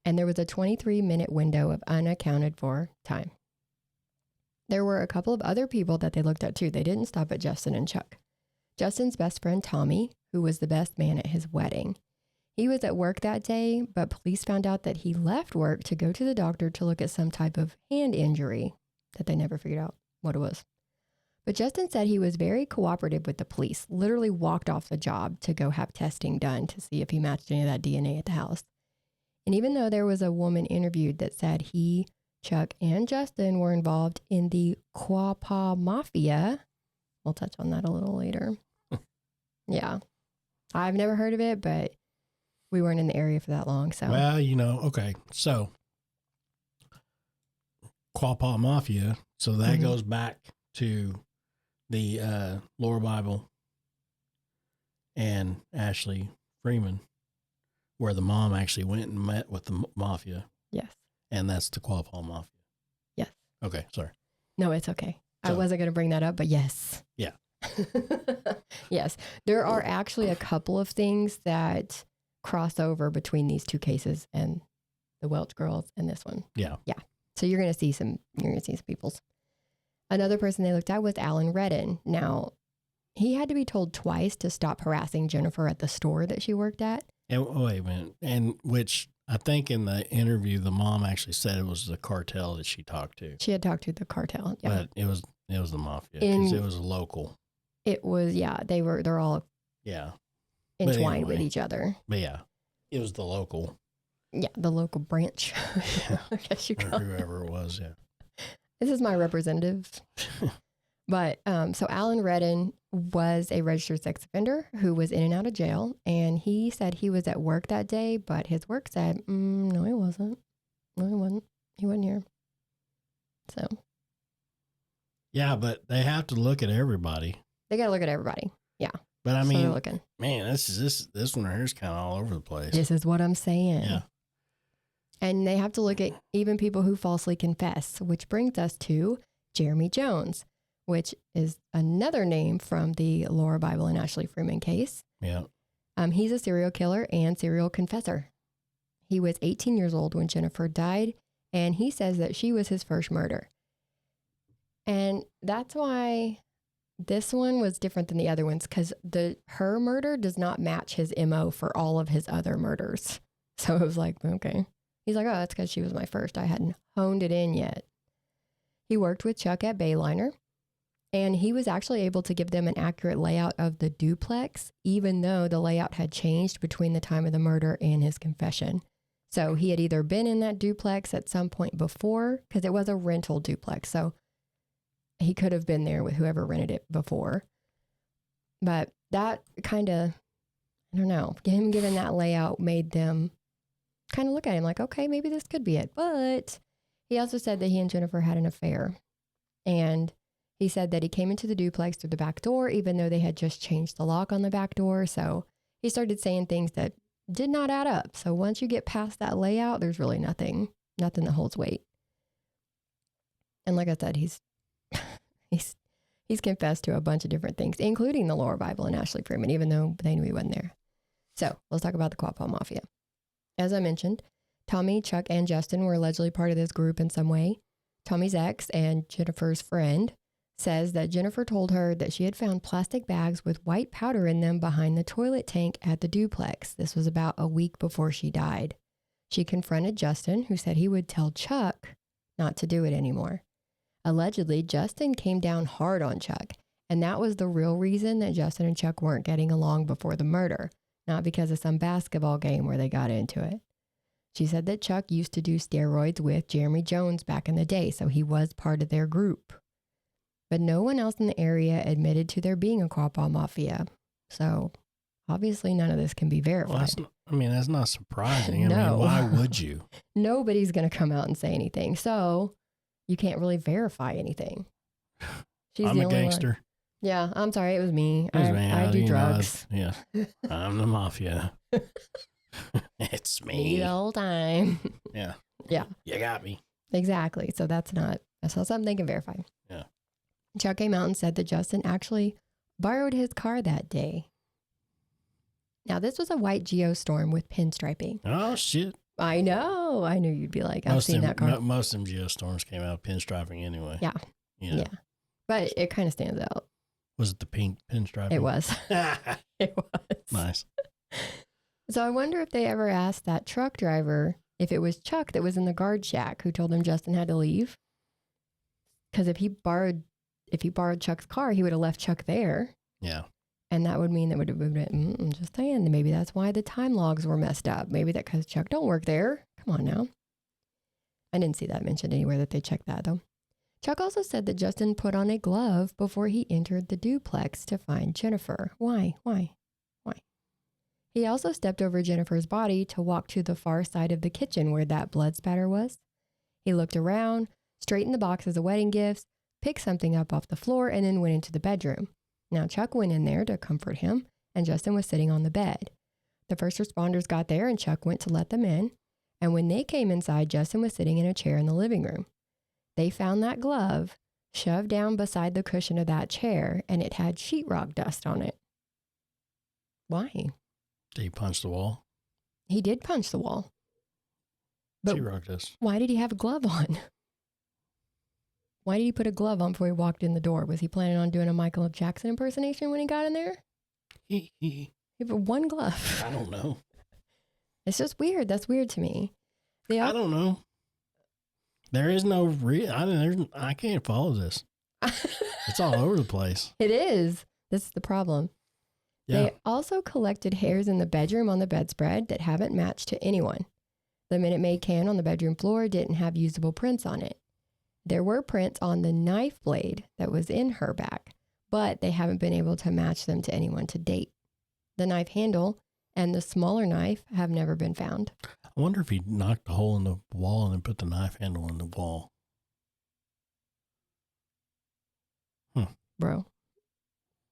[SPEAKER 2] And there was a 23-minute window of unaccounted for time. There were a couple of other people that they looked at too. They didn't stop at Justin and Chuck. Justin's best friend, Tommy, who was the best man at his wedding. He was at work that day, but police found out that he left work to go to the doctor to look at some type of hand injury that they never figured out what it was. But Justin said he was very cooperative with the police, literally walked off the job to go have testing done to see if he matched any of that DNA at the house. And even though there was a woman interviewed that said he, Chuck, and Justin were involved in the Quapaw Mafia, we'll touch on that a little later. Yeah. I've never heard of it, but we weren't in the area for that long. So,
[SPEAKER 1] well, okay. So, Quapaw Mafia. So that goes back to the Lore Bible and Ashley Freeman, where the mom actually went and met with the mafia.
[SPEAKER 2] Yes.
[SPEAKER 1] And that's the Quapaw Mafia.
[SPEAKER 2] Yes.
[SPEAKER 1] Okay. Sorry.
[SPEAKER 2] No, it's okay.
[SPEAKER 1] So,
[SPEAKER 2] I wasn't going to bring that up, but yes.
[SPEAKER 1] Yeah.
[SPEAKER 2] Yes. There are actually a couple of things that cross over between these two cases and the Welch girls and this one.
[SPEAKER 1] Yeah.
[SPEAKER 2] Yeah. So you're going to see some peoples. Another person they looked at was Alan Redden. Now, he had to be told twice to stop harassing Jennifer at the store that she worked at.
[SPEAKER 1] And wait a minute. And which I think in the interview, the mom actually said it was the cartel that she talked to.
[SPEAKER 2] She had talked to the cartel. Yeah.
[SPEAKER 1] But it was the mafia because it was a local.
[SPEAKER 2] It was, they're all entwined with each other.
[SPEAKER 1] But yeah, it was the local.
[SPEAKER 2] Yeah, the local branch.
[SPEAKER 1] Yeah.
[SPEAKER 2] I guess you call
[SPEAKER 1] whoever it was, yeah.
[SPEAKER 2] This is my representative. But so Alan Redden was a registered sex offender who was in and out of jail. And he said he was at work that day, but his work said, no, he wasn't. No, he wasn't. He wasn't here. So.
[SPEAKER 1] Yeah, but they have to look at everybody.
[SPEAKER 2] They got to look at everybody. Yeah.
[SPEAKER 1] But I mean,
[SPEAKER 2] looking.
[SPEAKER 1] Man, this one right here is kind of all over the place.
[SPEAKER 2] This is what I'm saying.
[SPEAKER 1] Yeah.
[SPEAKER 2] And they have to look at even people who falsely confess, which brings us to Jeremy Jones, which is another name from the Laura Bible and Ashley Freeman case.
[SPEAKER 1] Yeah.
[SPEAKER 2] He's a serial killer and serial confessor. He was 18 years old when Jennifer died, and he says that she was his first murder. And that's why this one was different than the other ones, because her murder does not match his MO for all of his other murders. So it was like, okay. He's like, oh, that's because she was my first. I had honed it in yet. He worked with Chuck at Bayliner, and he was actually able to give them an accurate layout of the duplex, even though the layout had changed between the time of the murder and his confession. So he had either been in that duplex at some point before, because it was a rental duplex. So he could have been there with whoever rented it before. But that kind of, I don't know, him giving that layout made them kind of look at him like, okay, maybe this could be it. But he also said that he and Jennifer had an affair. And he said that he came into the duplex through the back door, even though they had just changed the lock on the back door. So he started saying things that did not add up. So once you get past that layout, there's really nothing that holds weight. And like I said, he's confessed to a bunch of different things, including the Lore Bible and Ashley Freeman, even though they knew he wasn't there. So let's talk about the Quapaw Mafia. As I mentioned, Tommy, Chuck, and Justin were allegedly part of this group in some way. Tommy's ex and Jennifer's friend says that Jennifer told her that she had found plastic bags with white powder in them behind the toilet tank at the duplex. This was about a week before she died. She confronted Justin, who said he would tell Chuck not to do it anymore. Allegedly, Justin came down hard on Chuck, and that was the real reason that Justin and Chuck weren't getting along before the murder, not because of some basketball game where they got into it. She said that Chuck used to do steroids with Jeremy Jones back in the day, so he was part of their group. But no one else in the area admitted to there being a Quapaw Mafia. So obviously none of this can be verified.
[SPEAKER 1] Well, that's not surprising.
[SPEAKER 2] No.
[SPEAKER 1] I mean, why would you?
[SPEAKER 2] Nobody's going to come out and say anything. So you can't really verify anything.
[SPEAKER 1] I'm a gangster.
[SPEAKER 2] Yeah, I'm sorry. It was me.
[SPEAKER 1] It was me.
[SPEAKER 2] I do drugs.
[SPEAKER 1] Yeah. I'm the mafia. It's me.
[SPEAKER 2] The whole time.
[SPEAKER 1] Yeah.
[SPEAKER 2] Yeah.
[SPEAKER 1] You got me.
[SPEAKER 2] Exactly. So that's not something they can verify.
[SPEAKER 1] Yeah.
[SPEAKER 2] Chuck came out and said that Justin actually borrowed his car that day. Now, this was a white Geostorm with pinstriping.
[SPEAKER 1] Oh, shit.
[SPEAKER 2] I know. I knew you'd be like, I've seen that car.
[SPEAKER 1] Most of them Geostorms came out pinstriping anyway.
[SPEAKER 2] Yeah.
[SPEAKER 1] You know.
[SPEAKER 2] Yeah. But it kind of stands out.
[SPEAKER 1] Was it the pink pinstriping?
[SPEAKER 2] It was. It was.
[SPEAKER 1] Nice.
[SPEAKER 2] So I wonder if they ever asked that truck driver if it was Chuck that was in the guard shack who told him Justin had to leave. Because if he borrowed Chuck's car, he would have left Chuck there.
[SPEAKER 1] Yeah.
[SPEAKER 2] And that would mean that would have been, just saying, maybe that's why the time logs were messed up. Maybe that because Chuck don't work there. Come on now. I didn't see that mentioned anywhere that they checked that though. Chuck also said that Justin put on a glove before he entered the duplex to find Jennifer. Why? He also stepped over Jennifer's body to walk to the far side of the kitchen where that blood spatter was. He looked around, straightened the box as a wedding gift, picked something up off the floor, and then went into the bedroom. Now, Chuck went in there to comfort him, and Justin was sitting on the bed. The first responders got there, and Chuck went to let them in. And when they came inside, Justin was sitting in a chair in the living room. They found that glove shoved down beside the cushion of that chair, and it had sheetrock dust on it. Why?
[SPEAKER 1] Did he punch the wall?
[SPEAKER 2] He did punch the wall. But
[SPEAKER 1] Sheetrock dust.
[SPEAKER 2] why did he have a glove on? Why did he put a glove on before he walked in the door? Was he planning on doing a Michael Jackson impersonation when he got in there? He had one glove.
[SPEAKER 1] I don't know.
[SPEAKER 2] It's just weird. That's weird to me.
[SPEAKER 1] I don't know. There is no I can't follow this. It's all over the place.
[SPEAKER 2] It is. This is the problem.
[SPEAKER 1] Yeah.
[SPEAKER 2] They also collected hairs in the bedroom on the bedspread that haven't matched to anyone. The Minute Maid can on the bedroom floor didn't have usable prints on it. There were prints on the knife blade that was in her back, but they haven't been able to match them to anyone to date. The knife handle and the smaller knife have never been found.
[SPEAKER 1] I wonder if he knocked a hole in the wall and then put the knife handle in the wall.
[SPEAKER 2] Bro,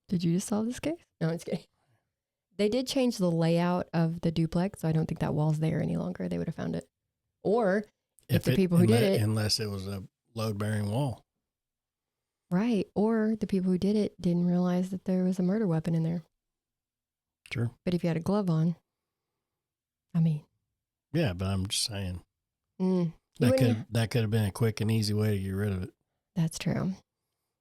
[SPEAKER 2] did you just solve this case? No, it's kidding. They did change the layout of the duplex, so I don't think that wall's there any longer. They would have found it. Or if the people who did it...
[SPEAKER 1] Unless it was a load-bearing wall.
[SPEAKER 2] Right. Or the people who did it didn't realize that there was a murder weapon in there.
[SPEAKER 1] Sure.
[SPEAKER 2] But if you had a glove on, I mean...
[SPEAKER 1] Yeah, but I'm just saying. That could have been a quick and easy way to get rid of it.
[SPEAKER 2] That's true.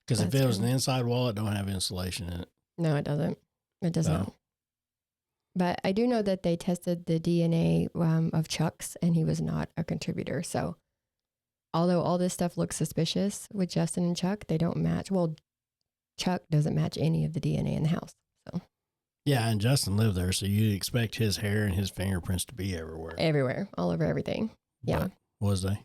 [SPEAKER 1] Because if it was an inside wall, it don't have insulation in it.
[SPEAKER 2] No, it doesn't. It does not. But I do know that they tested the DNA of Chuck's, and he was not a contributor. So Although all this stuff looks suspicious with Justin and Chuck, they don't match. Well, Chuck doesn't match any of the DNA in the house. So
[SPEAKER 1] Yeah, and Justin lived there, so you'd expect his hair and his fingerprints to be everywhere.
[SPEAKER 2] Everywhere, all over everything. Yeah.
[SPEAKER 1] But was they?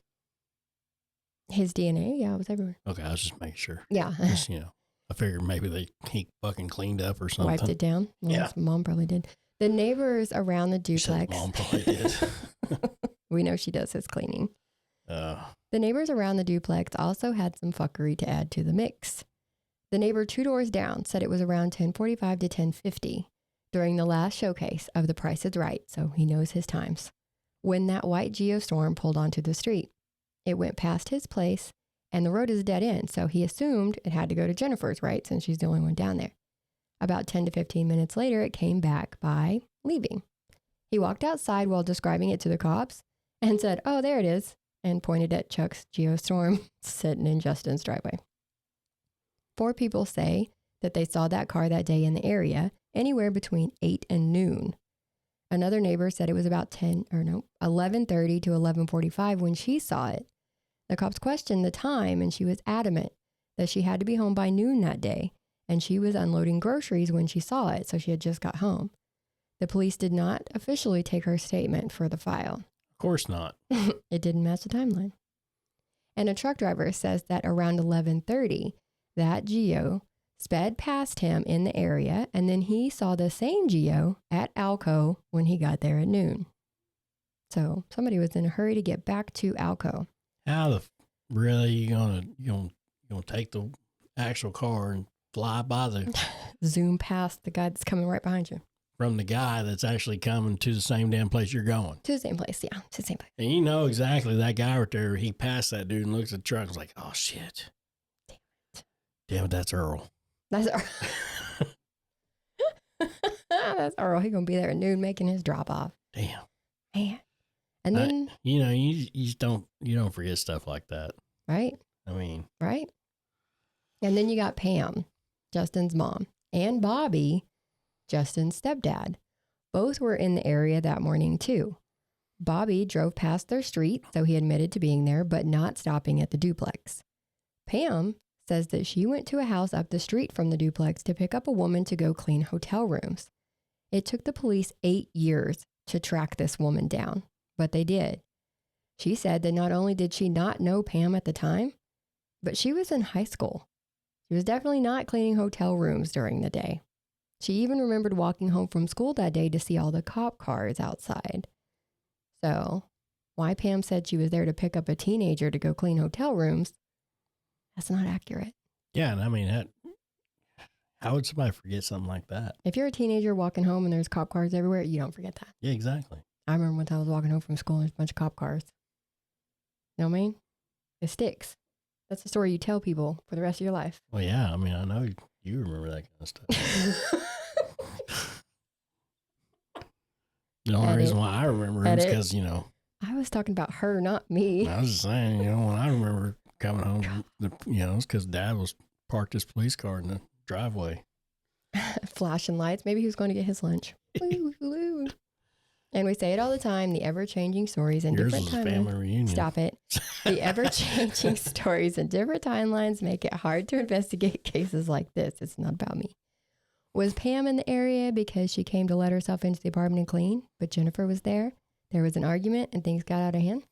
[SPEAKER 2] His DNA, yeah, it was everywhere.
[SPEAKER 1] Okay, I was just making sure.
[SPEAKER 2] Yeah.
[SPEAKER 1] Just, I figured maybe he fucking cleaned up or something.
[SPEAKER 2] Wiped it down. Well,
[SPEAKER 1] Yeah.
[SPEAKER 2] his mom probably did. The neighbors around the duplex.
[SPEAKER 1] Mom probably did.
[SPEAKER 2] We know she does his cleaning.
[SPEAKER 1] Uh,
[SPEAKER 2] The neighbors around the duplex also had some fuckery to add to the mix. The neighbor 2 doors down said it was around 10:45 to 10:50 during the last showcase of The Price is Right, so he knows his times, when that white Geostorm pulled onto the street. It went past his place, and the road is a dead end, so he assumed it had to go to Jennifer's, right, since she's the only one down there. About 10 to 15 minutes later, it came back by leaving. He walked outside while describing it to the cops and said, "Oh, there it is," and pointed at Chuck's Geostorm sitting in Justin's driveway. 4 people say that they saw that car that day in the area, anywhere between 8 and noon. Another neighbor said it was about 11:30 to 11:45 when she saw it. The cops questioned the time, and she was adamant that she had to be home by noon that day, and she was unloading groceries when she saw it, so she had just got home. The police did not officially take her statement for the file.
[SPEAKER 1] of course not.
[SPEAKER 2] It didn't match the timeline. And a truck driver says that around 11:30, that Geo sped past him in the area, and then he saw the same Geo at Alco when he got there at noon. So somebody was in a hurry to get back to Alco.
[SPEAKER 1] How really you gonna take the actual car and fly by
[SPEAKER 2] Zoom past the guy that's coming right behind you.
[SPEAKER 1] from the guy that's actually coming to the same damn place you're going?
[SPEAKER 2] To the same place, yeah, to the same place.
[SPEAKER 1] And you know exactly that guy right there, he passed that dude and looks at the truck and was like, oh shit. Damn it, that's Earl.
[SPEAKER 2] That's Earl. That's Earl. He's going to be there at noon making his drop off.
[SPEAKER 1] Damn.
[SPEAKER 2] Man. And then,
[SPEAKER 1] you just don't forget stuff like that.
[SPEAKER 2] right?
[SPEAKER 1] I mean,
[SPEAKER 2] Right? And then you got Pam, Justin's mom, and Bobby, Justin's stepdad. Both were in the area that morning too. Bobby drove past their street, so he admitted to being there, but not stopping at the duplex. Pam says that she went to a house up the street from the duplex to pick up a woman to go clean hotel rooms. It took the police 8 years to track this woman down, but they did. She said that not only did she not know Pam at the time, but she was in high school. She was definitely not cleaning hotel rooms during the day. She even remembered walking home from school that day to see all the cop cars outside. So, why Pam said she was there to pick up a teenager to go clean hotel rooms, that's not accurate.
[SPEAKER 1] yeah, and I mean, how would somebody forget something like that?
[SPEAKER 2] If you're a teenager walking home and there's cop cars everywhere, you don't forget that.
[SPEAKER 1] Yeah, exactly.
[SPEAKER 2] I remember one time I was walking home from school and there's a bunch of cop cars. You know what I mean? It sticks. That's the story you tell people for the rest of your life.
[SPEAKER 1] Well, yeah, I mean, I know you remember that kind of stuff. The only reason why I remember it is because,
[SPEAKER 2] I was talking about her, not me.
[SPEAKER 1] I was just saying, when I remember coming home, it's because Dad was parked his police car in the driveway.
[SPEAKER 2] Flashing lights. Maybe he was going to get his lunch. Woo, woo. And we say it all the time, the ever-changing stories and
[SPEAKER 1] Yours
[SPEAKER 2] different
[SPEAKER 1] was a family
[SPEAKER 2] timelines.
[SPEAKER 1] reunion.
[SPEAKER 2] Stop it. The ever-changing stories and different timelines make it hard to investigate cases like this. It's not about me. Was Pam in the area because she came to let herself into the apartment and clean, but Jennifer was there? There was an argument and things got out of hand?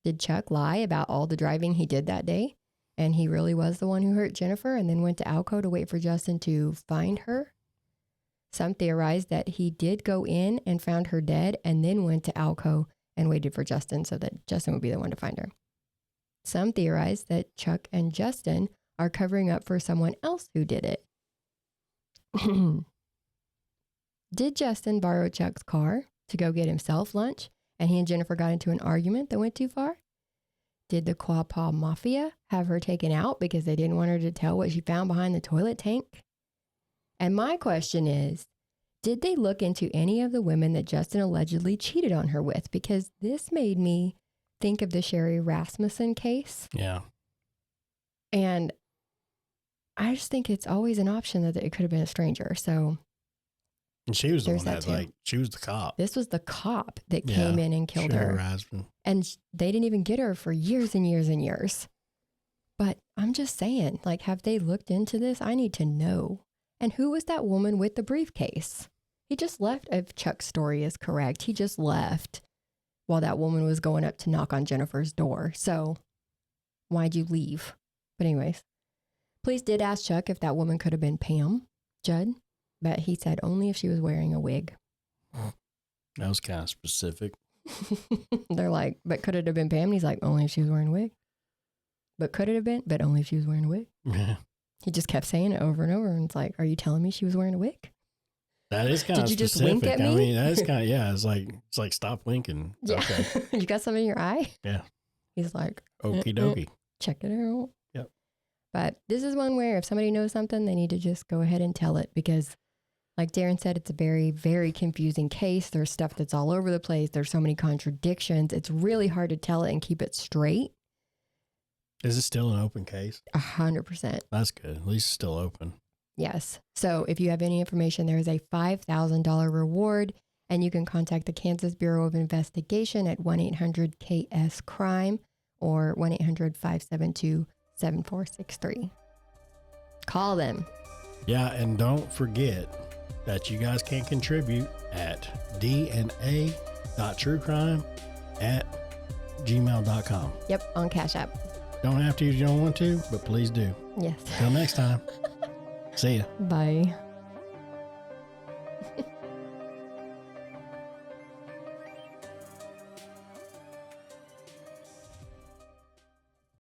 [SPEAKER 2] Did Chuck lie about all the driving he did that day? And he really was the one who hurt Jennifer and then went to Alco to wait for Justin to find her? Some theorized that he did go in and found her dead and then went to Alco and waited for Justin so that Justin would be the one to find her. Some theorized that Chuck and Justin are covering up for someone else who did it. Did Justin borrow Chuck's car to go get himself lunch and he and Jennifer got into an argument that went too far? Did the Quapaw Mafia have her taken out because they didn't want her to tell what she found behind the toilet tank? And my question is, did they look into any of the women that Justin allegedly cheated on her with? Because this made me think of the Sherry Rasmussen case.
[SPEAKER 1] Yeah.
[SPEAKER 2] And I just think it's always an option that it could have been a stranger. So
[SPEAKER 1] And she was the
[SPEAKER 2] There's
[SPEAKER 1] one
[SPEAKER 2] that
[SPEAKER 1] that,
[SPEAKER 2] too.
[SPEAKER 1] like, she was the cop.
[SPEAKER 2] This was the cop that came in and killed her.
[SPEAKER 1] Husband.
[SPEAKER 2] And they didn't even get her for years and years and years. But I'm just saying, like, have they looked into this? I need to know. And who was that woman with the briefcase? He just left, if Chuck's story is correct. He just left while that woman was going up to knock on Jennifer's door. So why'd you leave? But anyways, police did ask Chuck if that woman could have been Pam, Judd, but he said only if she was wearing a wig.
[SPEAKER 1] That was kind of specific.
[SPEAKER 2] They're like, but could it have been Pam? And he's like, only if she was wearing a wig. But could it have been? But only if she was wearing a wig.
[SPEAKER 1] Yeah.
[SPEAKER 2] He just kept saying it over and over. And it's like, are you telling me she was wearing a wig?
[SPEAKER 1] That is kind of
[SPEAKER 2] Did you
[SPEAKER 1] specific.
[SPEAKER 2] just wink at me?
[SPEAKER 1] I mean, that is kind of, yeah, it's like, stop winking.
[SPEAKER 2] Yeah.
[SPEAKER 1] Okay.
[SPEAKER 2] You got something in your eye?
[SPEAKER 1] Yeah.
[SPEAKER 2] He's like,
[SPEAKER 1] Okie dokie.
[SPEAKER 2] check it out.
[SPEAKER 1] Yep.
[SPEAKER 2] But this is one where if somebody knows something, they need to just go ahead and tell it because, like Darren said, it's a very, very confusing case. There's stuff that's all over the place. There's so many contradictions. It's really hard to tell it and keep it straight.
[SPEAKER 1] Is it still an open case?
[SPEAKER 2] 100%.
[SPEAKER 1] That's good. At least it's still open.
[SPEAKER 2] Yes. So if you have any information, there is a $5,000 reward, and you can contact the Kansas Bureau of Investigation at 1-800-KS-CRIME or 1-800-572-7463. Call them.
[SPEAKER 1] Yeah, and don't forget that you guys can contribute at dna.truecrime@gmail.com.
[SPEAKER 2] Yep, on Cash App.
[SPEAKER 1] Don't have to if you don't want to, but please do.
[SPEAKER 2] Yes.
[SPEAKER 1] Till next time. See ya.
[SPEAKER 2] Bye.